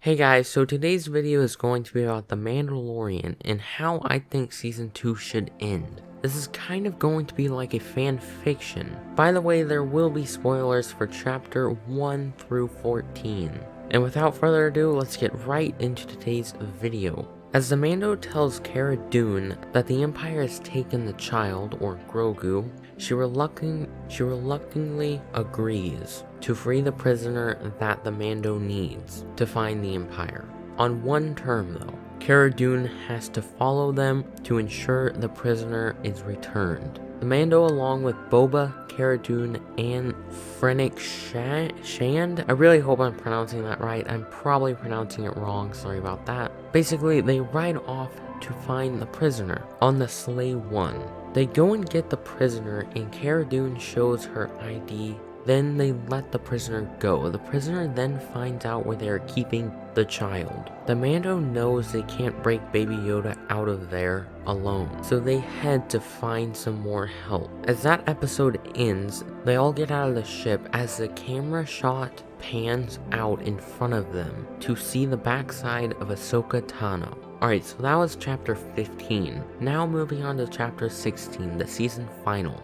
Hey guys, so today's video is going to be about The Mandalorian and how I think Season 2 should end. This is kind of going to be like a fan fiction. By the way, there will be spoilers for Chapter 1 through 14. And without further ado, let's get right into today's video. As the Mando tells Cara Dune that the Empire has taken the child, or Grogu, she reluctantly agrees to free the prisoner that the Mando needs to find the Empire. On one term though, Cara Dune has to follow them to ensure the prisoner is returned. The Mando, along with Boba, Cara Dune, and Fennec Shand, I really hope I'm pronouncing that right. I'm probably pronouncing it wrong, sorry about that. Basically, they ride off to find the prisoner on the Sleigh 1. They go and get the prisoner and Cara Dune shows her ID. Then they let the prisoner go. The prisoner then finds out where they are keeping the child. The Mando knows they can't break Baby Yoda out of there alone, so they head to find some more help. As that episode ends, they all get out of the ship as the camera shot pans out in front of them to see the backside of Ahsoka Tano. Alright, so that was chapter 15. Now moving on to chapter 16, the season final.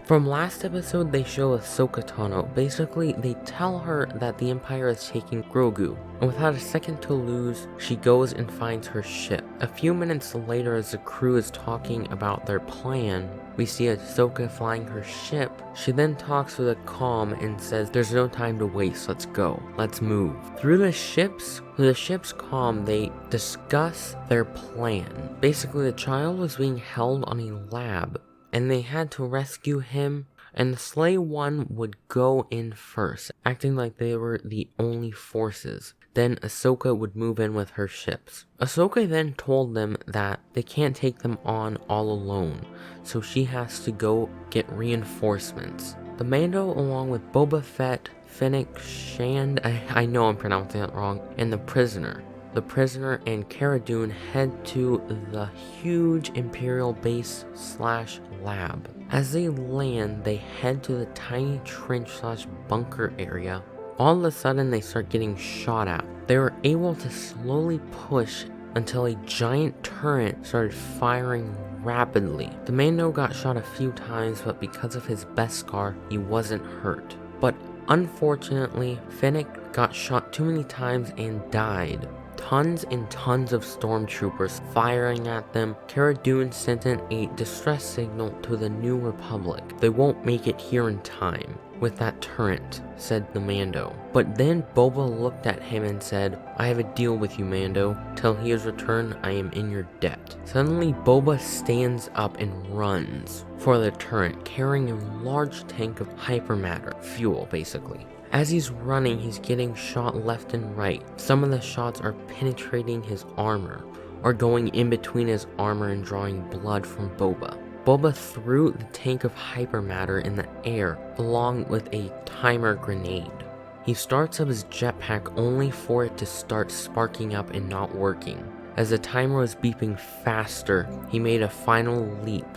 From last episode, they show Ahsoka Tano. Basically, they tell her that the Empire is taking Grogu, and without a second to lose, she goes and finds her ship. A few minutes later, as the crew is talking about their plan, we see Ahsoka flying her ship. She then talks with a comm and says, "There's no time to waste, let's go, let's move." Through the ship's comm, they discuss their plan. Basically, the child was being held on a lab, and they had to rescue him, and the Sleigh 1 would go in first, acting like they were the only forces. Then Ahsoka would move in with her ships. Ahsoka then told them that they can't take them on all alone, so she has to go get reinforcements. The Mando, along with Boba Fett, Fennec Shand, I know I'm pronouncing it wrong, and the prisoner and Cara Dune head to the huge Imperial base / lab. As they land, they head to the tiny trench / bunker area. All of a sudden, they start getting shot at. They were able to slowly push until a giant turret started firing rapidly. The Mando got shot a few times, but because of his Beskar, he wasn't hurt. But unfortunately, Fennec got shot too many times and died. Tons and tons of stormtroopers firing at them. Cara Dune sent in a distress signal to the New Republic. They won't make it here in time with that turret, said the Mando. But then Boba looked at him and said, "I have a deal with you, Mando. Till he is returned, I am in your debt." Suddenly, Boba stands up and runs for the turret, carrying a large tank of hypermatter, fuel basically. As he's running, he's getting shot left and right. Some of the shots are penetrating his armor, or going in between his armor and drawing blood from Boba. Boba threw the tank of hypermatter in the air, along with a timer grenade. He starts up his jetpack only for it to start sparking up and not working. As the timer was beeping faster, he made a final leap,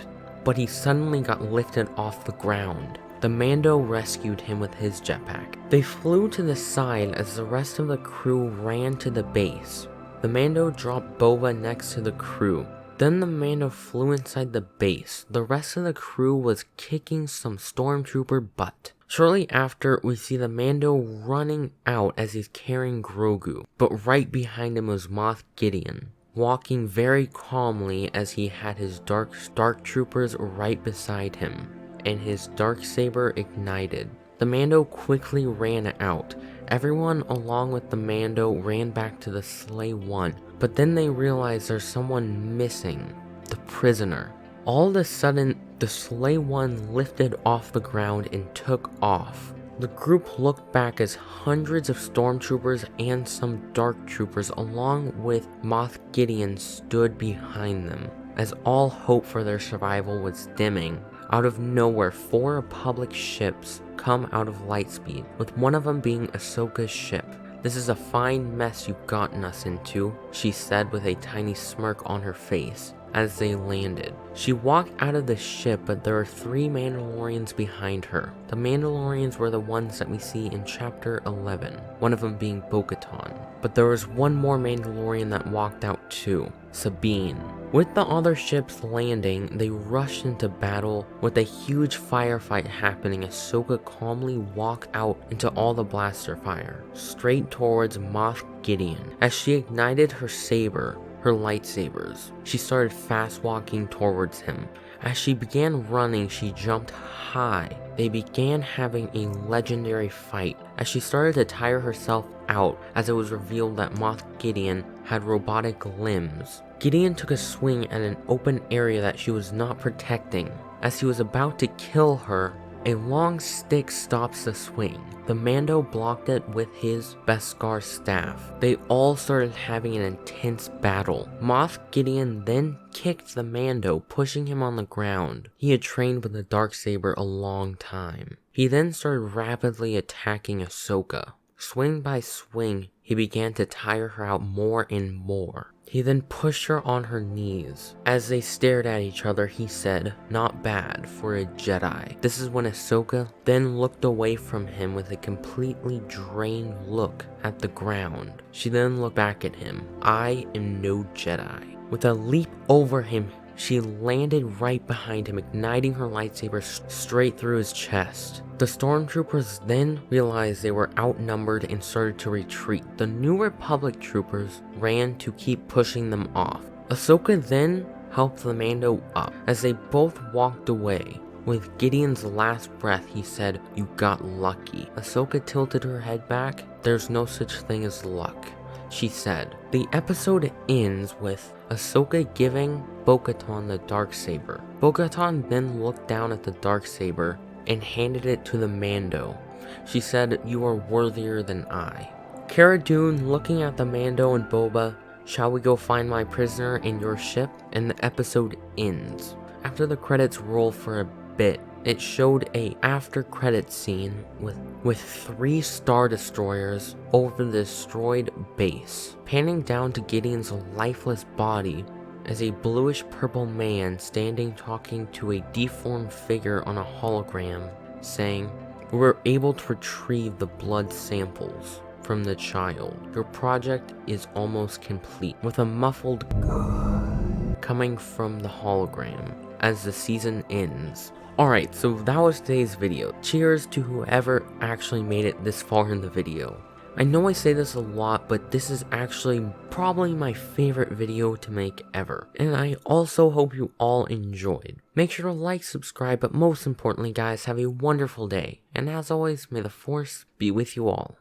but he suddenly got lifted off the ground. The Mando rescued him with his jetpack. They flew to the side as the rest of the crew ran to the base. The Mando dropped Boba next to the crew. Then the Mando flew inside the base. The rest of the crew was kicking some stormtrooper butt. Shortly after, we see the Mando running out as he's carrying Grogu, but right behind him was Moff Gideon, walking very calmly as he had his dark troopers right beside him, and his darksaber ignited. The Mando quickly ran out. Everyone along with the Mando ran back to the Sleigh 1, but then they realized there's someone missing, the prisoner. All of a sudden, the Sleigh 1 lifted off the ground and took off. The group looked back as hundreds of stormtroopers and some dark troopers along with Moff Gideon stood behind them. As all hope for their survival was dimming, out of nowhere, 4 Republic ships come out of lightspeed, with one of them being Ahsoka's ship. "This is a fine mess you've gotten us into," she said with a tiny smirk on her face. as they landed. She walked out of the ship, but there were 3 Mandalorians behind her. The Mandalorians were the ones that we see in chapter 11, one of them being Bo-Katan. But there was one more Mandalorian that walked out too, Sabine. With the other ships landing, they rushed into battle. With a huge firefight happening, Ahsoka calmly walked out into all the blaster fire, straight towards Moff Gideon. As she ignited her saber, her lightsabers, she started fast walking towards him. As she began running, she jumped high. They began having a legendary fight as she started to tire herself out, as it was revealed that Moff Gideon had robotic limbs. Gideon took a swing at an open area that she was not protecting. As he was about to kill her, a long stick stops the swing. The Mando blocked it with his Beskar staff. They all started having an intense battle. Moff Gideon then kicked the Mando, pushing him on the ground. He had trained with the Darksaber a long time. He then started rapidly attacking Ahsoka. Swing by swing, he began to tire her out more and more. He then pushed her on her knees. As they stared at each other, he said, "Not bad for a Jedi." This is when Ahsoka then looked away from him with a completely drained look at the ground. She then looked back at him. "I am no Jedi." With a leap over him, she landed right behind him, igniting her lightsaber straight through his chest. The stormtroopers then realized they were outnumbered and started to retreat. The New Republic troopers ran to keep pushing them off. Ahsoka then helped the Mando up. As they both walked away, with Gideon's last breath, he said, "You got lucky." Ahsoka tilted her head back. "There's no such thing as luck," she said. The episode ends with Ahsoka giving Bo-Katan the Darksaber. Bo-Katan then looked down at the Darksaber and handed it to the Mando. She said, "You are worthier than I." Cara Dune looking at the Mando and Boba, "Shall we go find my prisoner in your ship?" And the episode ends. After the credits roll for a bit, it showed a after credits scene with 3 Star Destroyers over the destroyed base. Panning down to Gideon's lifeless body as a bluish purple man standing talking to a deformed figure on a hologram, saying, "We were able to retrieve the blood samples from the child. Your project is almost complete," with a muffled coming from the hologram as the season ends. Alright, so that was today's video. Cheers to whoever actually made it this far in the video. I know I say this a lot, but this is actually probably my favorite video to make ever. And I also hope you all enjoyed. Make sure to like, subscribe, but most importantly guys, have a wonderful day. And as always, may the Force be with you all.